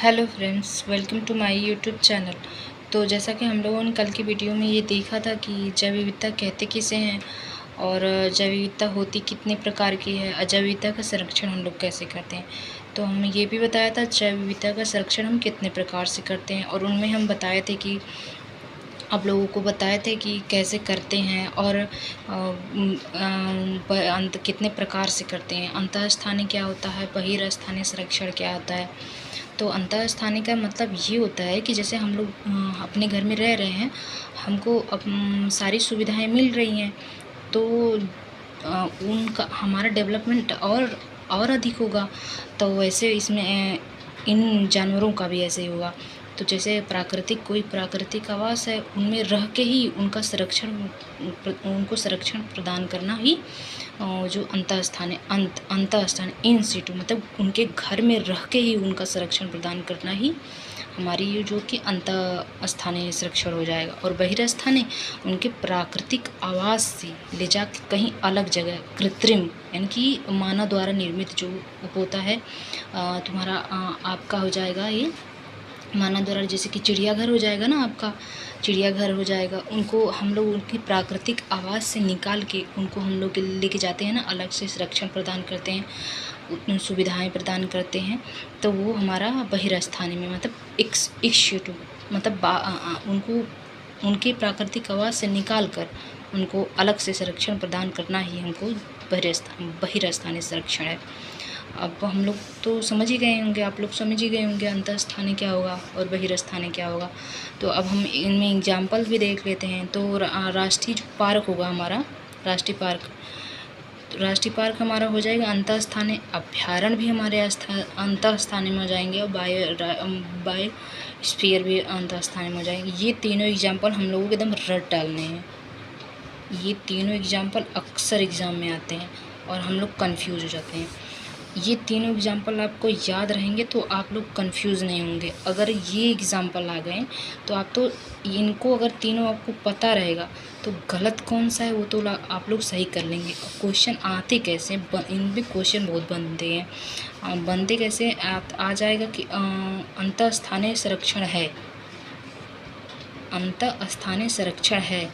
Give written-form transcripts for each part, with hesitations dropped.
Hello friends, welcome to my YouTube channel. तो जैसा कि हम लोगों ने कल की वीडियो में ये देखा था कि जैव विविधता कहते किसे हैं और जैव विविधता होती कितने प्रकार की है, अजैव विविधता का संरक्षण हम लोग कैसे करते हैं। तो हम ये भी बताया था जैव विविधता का संरक्षण हम कितने प्रकार से करते हैं, और उनमें हम बताए थे कि आप लोगों को बताए थे कि कैसे करते हैं और अंत कितने प्रकार से करते हैं। अंतःस्थानीय क्या होता है, बहिर्स्थानीय संरक्षण क्या होता है। तो अंतःस्थानीय का मतलब ये होता है कि जैसे हम लोग अपने घर में रह रहे हैं, हमको सारी सुविधाएं मिल रही हैं, तो उनका हमारा डेवलपमेंट और अधिक होगा। तो वैसे इसमें इन जानवरों का भी ऐसे ही होगा। तो जैसे कोई प्राकृतिक आवास है, उनमें रह के ही उनको संरक्षण प्रदान करना ही जो अंतःस्थानीय इन सिटू मतलब उनके घर में रह के ही उनका संरक्षण प्रदान करना ही हमारी ये जो कि अंतःस्थानीय संरक्षण हो जाएगा। और बहिर्स्थानीय उनके प्राकृतिक आवास से ले जाकर कहीं अलग जगह कृत्रिम यानी कि मानव द्वारा निर्मित जो होता है तुम्हारा आपका हो जाएगा ये मानव द्वारा, जैसे कि चिड़ियाघर हो जाएगा ना, आपका चिड़ियाघर हो जाएगा। उनको हम लोग उनकी प्राकृतिक आवास से निकाल के उनको हम लोग लेके जाते हैं ना, अलग से संरक्षण प्रदान करते हैं, सुविधाएं प्रदान करते हैं। तो वो हमारा बहिर्स्थानीय में मतलब इक्सिटू मतलब उनको उनके प्राकृतिक आवास से निकाल कर उनको अलग से संरक्षण प्रदान करना ही हमको बहिर्स्थानीय संरक्षण है। अब हम लोग तो समझ ही गए होंगे, आप लोग समझ ही गए होंगे अंतःस्थानीय क्या होगा और बहिर्स्थानीय क्या होगा। तो अब हम इनमें एग्जाम्पल भी देख लेते हैं। तो राष्ट्रीय जो पार्क होगा हमारा, राष्ट्रीय पार्क हमारा हो जाएगा अंतःस्थानीय। अभ्यारण्य भी हमारे अंतःस्थानीय में हो जाएंगे, और बायोस्फीयर भी अंतःस्थानीय में हो जाएंगे। ये तीनों एग्जाम्पल हम लोगों को एकदम रट डालने हैं। ये तीनों एग्जाम्पल अक्सर एग्ज़ाम में आते हैं और हम लोग कंफ्यूज हो जाते हैं। ये तीनों एग्जाम्पल आपको याद रहेंगे तो आप लोग कंफ्यूज नहीं होंगे। अगर ये एग्जाम्पल आ गए तो आप तो इनको अगर तीनों आपको पता रहेगा तो गलत कौन सा है वो तो आप लोग सही कर लेंगे। क्वेश्चन आते कैसे, इनमें क्वेश्चन बहुत बनते हैं। बनते कैसे आ जाएगा कि अंतःस्थानीय संरक्षण है, अंतःस्थानीय संरक्षण है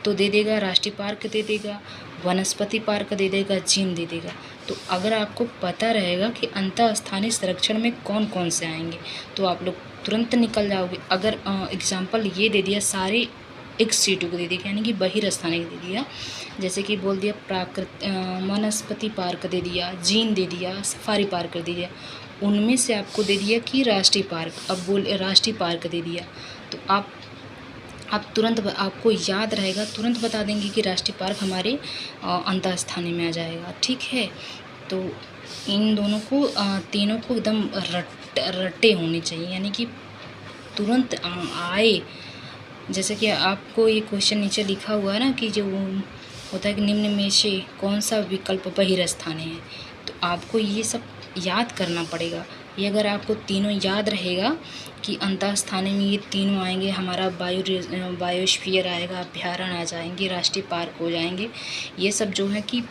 तो दे देगा राष्ट्रीय पार्क, दे देगा वनस्पति पार्क, दे देगा जीन, दे देगा। तो अगर आपको पता रहेगा कि अंतःस्थानीय संरक्षण में कौन कौन से आएंगे तो आप लोग तुरंत निकल जाओगे। अगर एग्जाम्पल ये दे दिया सारे एक सीटों को दे दिया, यानी कि बहिर्स्थानीय दे दिया, जैसे कि बोल दिया वनस्पति पार्क दे दिया, जीन दे दिया, सफारी पार्क दे दिया, उनमें से आपको दे दिया कि राष्ट्रीय पार्क, अब राष्ट्रीय पार्क दे दिया तो आप तुरंत आपको याद रहेगा, तुरंत बता देंगे कि राष्ट्रीय पार्क हमारे अंतःस्थानीय में आ जाएगा। ठीक है, तो इन दोनों को तीनों को एकदम रट्टे होने चाहिए, यानी कि तुरंत आए। जैसे कि आपको ये क्वेश्चन नीचे लिखा हुआ है ना कि जो होता है कि निम्न में से कौन सा विकल्प बहिर्स्थानीय है, तो आपको ये सब याद करना पड़ेगा। ये अगर आपको तीनों याद रहेगा कि अंतःस्थानीय में ये तीनों आएंगे, हमारा बायोस्फीयर आएगा, अभ्यारण्य आ जाएंगे, राष्ट्रीय पार्क हो जाएंगे, ये सब जो है कि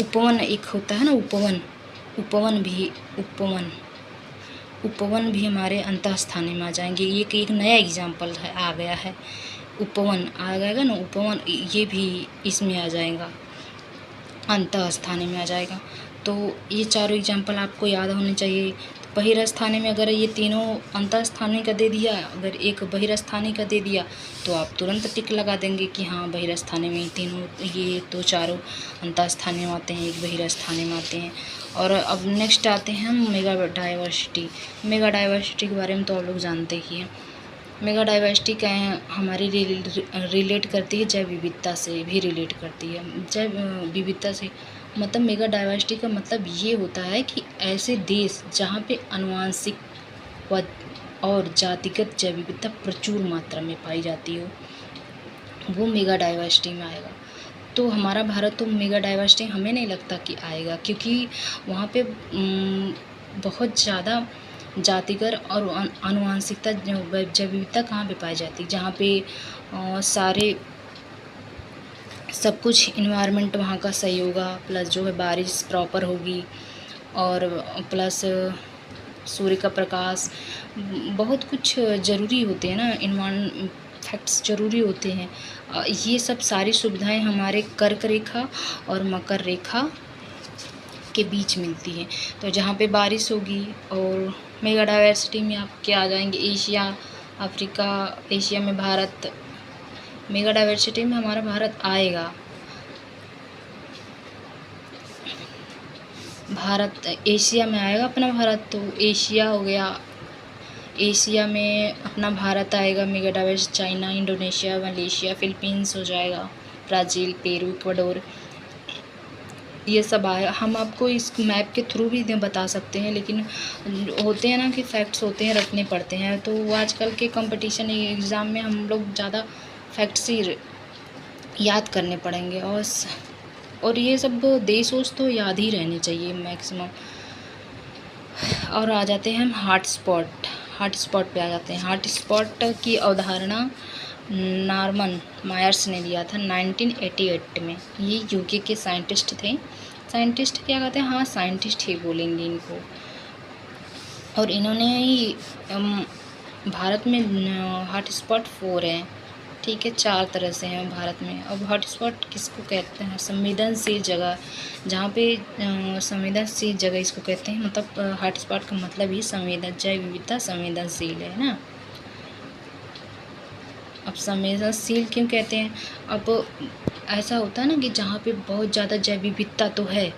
उपवन एक होता है ना, उपवन भी हमारे अंतःस्थानीय में आ जाएंगे। ये एक नया एग्जाम्पल है, आ गया है, उपवन आ जाएगा ना, उपवन ये भी इसमें आ जाएगा, अंतःस्थानीय में आ जाएगा। तो ये चारों एग्जाम्पल आपको याद होने चाहिए। तो बहिर्स्थानीय में अगर ये तीनों अंतःस्थानीय का दे दिया, अगर एक बहिर्स्थानीय का दे दिया तो आप तुरंत टिक लगा देंगे कि हाँ बहिर्स्थानीय में तीनों, ये तो चारों अंतःस्थानीय में आते हैं, एक बहिर्स्थानीय में आते हैं। और अब नेक्स्ट आते हैं हम मेगा डाइवर्सिटी के बारे में तो आप लोग जानते ही हैं। मेगा डाइवर्सिटी क्या है, हमारी रिलेट करती है जैव विविधता से भी रिलेट करती है। जैव विविधता से मतलब मेगा डाइवर्सिटी का मतलब ये होता है कि ऐसे देश जहाँ पे आनुवांशिक और जातिगत जैव विविधता प्रचुर मात्रा में पाई जाती हो, वो मेगा डाइवर्सिटी में आएगा। तो हमारा भारत तो मेगा डाइवर्सिटी हमें नहीं लगता कि आएगा, क्योंकि वहाँ पे बहुत ज़्यादा जातिगत और आनुवांशिकता जैव विविधता कहाँ पे पाई जाती है, जहाँ पे सारे सब कुछ इन्वायरमेंट वहाँ का सही होगा, प्लस जो है बारिश प्रॉपर होगी, और प्लस सूर्य का प्रकाश, बहुत कुछ ज़रूरी होते हैं ना, इन्वान फैक्ट्स ज़रूरी होते हैं। ये सब सारी सुविधाएं हमारे कर्क रेखा और मकर रेखा के बीच मिलती हैं। तो जहाँ पे बारिश होगी और मेगा डाइवर्सिटी में आप क्या आ जाएंगे, एशिया, अफ्रीका, एशिया में भारत, मेगा डाइवर्सिटी में हमारा भारत आएगा। भारत एशिया में आएगा अपना भारत, तो एशिया हो गया, एशिया में अपना भारत आएगा। Mega diversity China, Indonesia, Malaysia, Philippines हो जाएगा, ब्राज़ील, पेरू, इक्वाडोर, ये सब आए। हम आपको इस मैप के थ्रू भी बता सकते हैं, लेकिन होते हैं ना कि फैक्ट्स होते हैं, रखने पड़ते हैं। तो आजकल के कंपटीशन एग्ज़ाम में हम लोग ज़्यादा फैक्ट्स ही याद करने पड़ेंगे, और ये सब देश वोश तो याद ही रहने चाहिए मैक्सिमम। और आ जाते हैं हम हॉटस्पॉट पे आ जाते हैं। हॉटस्पॉट की अवधारणा नॉर्मन मायर्स ने दिया था 1988 में। ये यूके के साइंटिस्ट थे। साइंटिस्ट क्या कहते हैं, हाँ साइंटिस्ट ही बोलेंगे इनको। और इन्होंने ही भारत में हॉटस्पॉट 4 हैं, ठीक है, 4 तरह से हैं भारत में। अब हॉटस्पॉट किसको कहते हैं, संवेदनशील जगह, जहाँ पे संवेदनशील जगह इसको कहते हैं। मतलब हॉटस्पॉट का मतलब ही जैव विविधता संवेदनशील है ना। अब संवेदनशील क्यों कहते हैं, अब ऐसा होता है ना कि जहाँ पे बहुत ज़्यादा जैव विविधता तो है,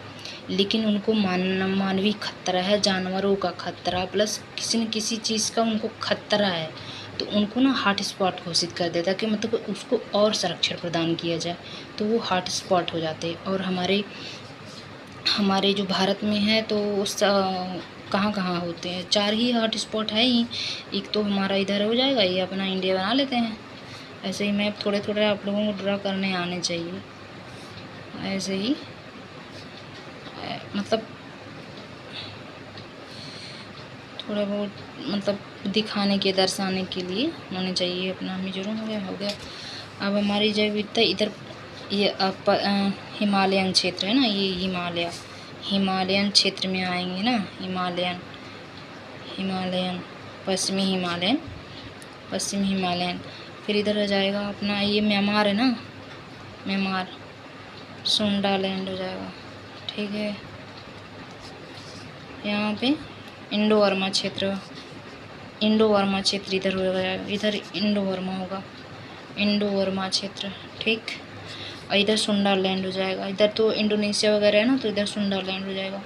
लेकिन उनको मानवीय खतरा है, जानवरों का खतरा, प्लस किसी न किसी चीज़ का उनको खतरा है, तो उनको ना हॉट स्पॉट घोषित कर देता है कि मतलब उसको और संरक्षण प्रदान किया जाए, तो वो हॉट स्पॉट हो जाते हैं। और हमारे जो भारत में है तो उस कहाँ कहाँ होते हैं, 4 ही हॉट स्पॉट है ही। एक तो हमारा इधर हो जाएगा, ये अपना इंडिया बना लेते हैं। ऐसे ही मैप थोड़े थोड़े आप लोगों को ड्रा करने आने चाहिए, ऐसे ही मतलब थोड़ा बहुत मतलब दिखाने के, दर्शाने के लिए होने चाहिए। अपना मिजोरम हो गया। अब हमारी जैव विविधता इधर ये हिमालयन क्षेत्र है ना, ये हिमालयन क्षेत्र में आएंगे ना, हिमालयन पश्चिमी हिमालयन। फिर इधर आ जाएगा अपना ये म्यांमार है ना, म्यांमार, सुंडालैंड हो जाएगा, ठीक है। यहाँ पे इंडो वर्मा क्षेत्र इधर हो जाएगा, इधर इंडो वर्मा क्षेत्र, ठीक। और इधर सुंडालैंड हो जाएगा। इधर तो इंडोनेशिया वगैरह है ना, तो इधर सुंडालैंड हो जाएगा।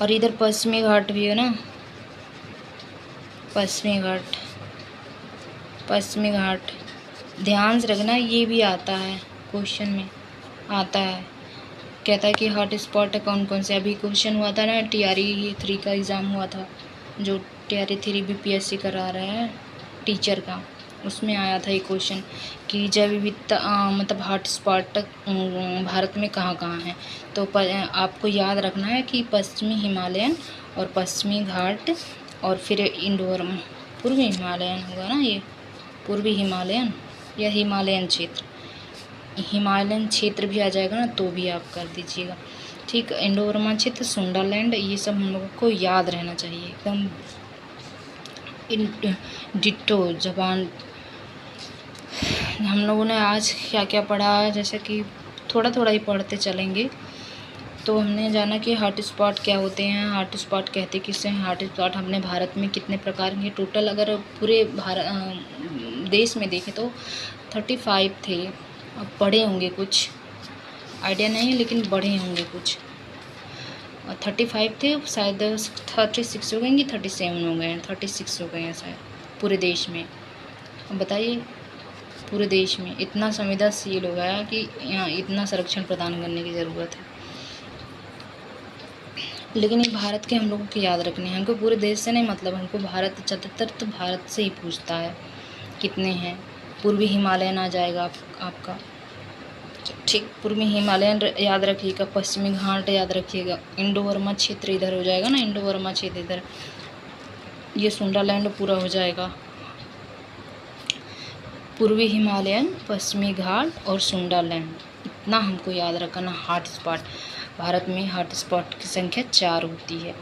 और इधर पश्चिमी घाट भी है ना, पश्चिमी घाट ध्यान से रखना, ये भी आता है क्वेश्चन में, आता है। कहता है कि हॉट स्पॉट कौन कौन से। अभी क्वेश्चन हुआ था ना, TRE 3 का एग्ज़ाम हुआ था, जो TRE 3 BPSC करा रहा है टीचर का, उसमें आया था ये क्वेश्चन कि जैव विविधता मतलब हॉट स्पॉट भारत में कहाँ कहाँ है। तो आपको याद रखना है कि पश्चिमी हिमालयन और पश्चिमी घाट, और फिर पूर्वी हिमालयन होगा ना, ये पूर्वी हिमालयन या हिमालयन क्षेत्र भी आ जाएगा ना, तो भी आप कर दीजिएगा, ठीक। इंडो वर्मा क्षेत्र, सुंडालैंड, ये सब हम लोगों को याद रहना चाहिए एकदम डिट्टो जबान। हम लोगों ने आज क्या क्या पढ़ा, जैसे कि थोड़ा थोड़ा ही पढ़ते चलेंगे। तो हमने जाना कि हॉट स्पॉट क्या होते हैं, हॉट स्पॉट कहते किससे हैं। हॉट स्पॉट हमने भारत में कितने प्रकार के, टोटल अगर पूरे देश में देखें तो 35 थे। अब बढ़े होंगे, कुछ आइडिया नहीं है, लेकिन बढ़े होंगे कुछ। 35 थे, शायद 36 हो गए कि 37 हो गए हैं, 36 हो गए हैं शायद पूरे देश में। अब बताइए, पूरे देश में इतना संवेदनशील हो गया कि यहाँ इतना संरक्षण प्रदान करने की ज़रूरत है। लेकिन ये भारत के हम लोगों को याद रखने हैं, हमको पूरे देश से नहीं मतलब, हमको भारत ज़्यादातर तो भारत से ही पूछता है कितने हैं। पूर्वी हिमालयन आ जाएगा आपका, ठीक। पूर्वी हिमालयन याद रखिएगा, पश्चिमी घाट याद रखिएगा, इंडो वर्मा क्षेत्र इधर हो जाएगा ना, इंडो वर्मा क्षेत्र इधर, ये सुंडालैंड पूरा हो जाएगा। पूर्वी हिमालयन, पश्चिमी घाट और सुंडालैंड, इतना हमको याद रखना। हॉट स्पॉट भारत में हॉट स्पॉट की संख्या 4 होती है।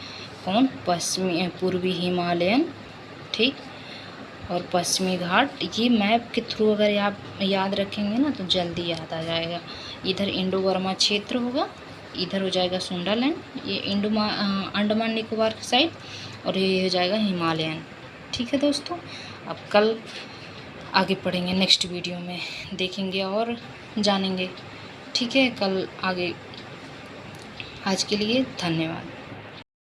कौन, पश्चिमी पूर्वी हिमालयन, ठीक, और पश्चिमी घाट। ये मैप के थ्रू अगर आप याद रखेंगे ना तो जल्दी याद आ जाएगा। इधर इंडो बर्मा क्षेत्र होगा, इधर हो जाएगा सुंडालैंड, ये अंडमान निकोबार की साइड, और ये हो जाएगा हिमालयन। ठीक है दोस्तों, अब कल आगे पढ़ेंगे, नेक्स्ट वीडियो में देखेंगे और जानेंगे। ठीक है, कल आगे। आज के लिए धन्यवाद।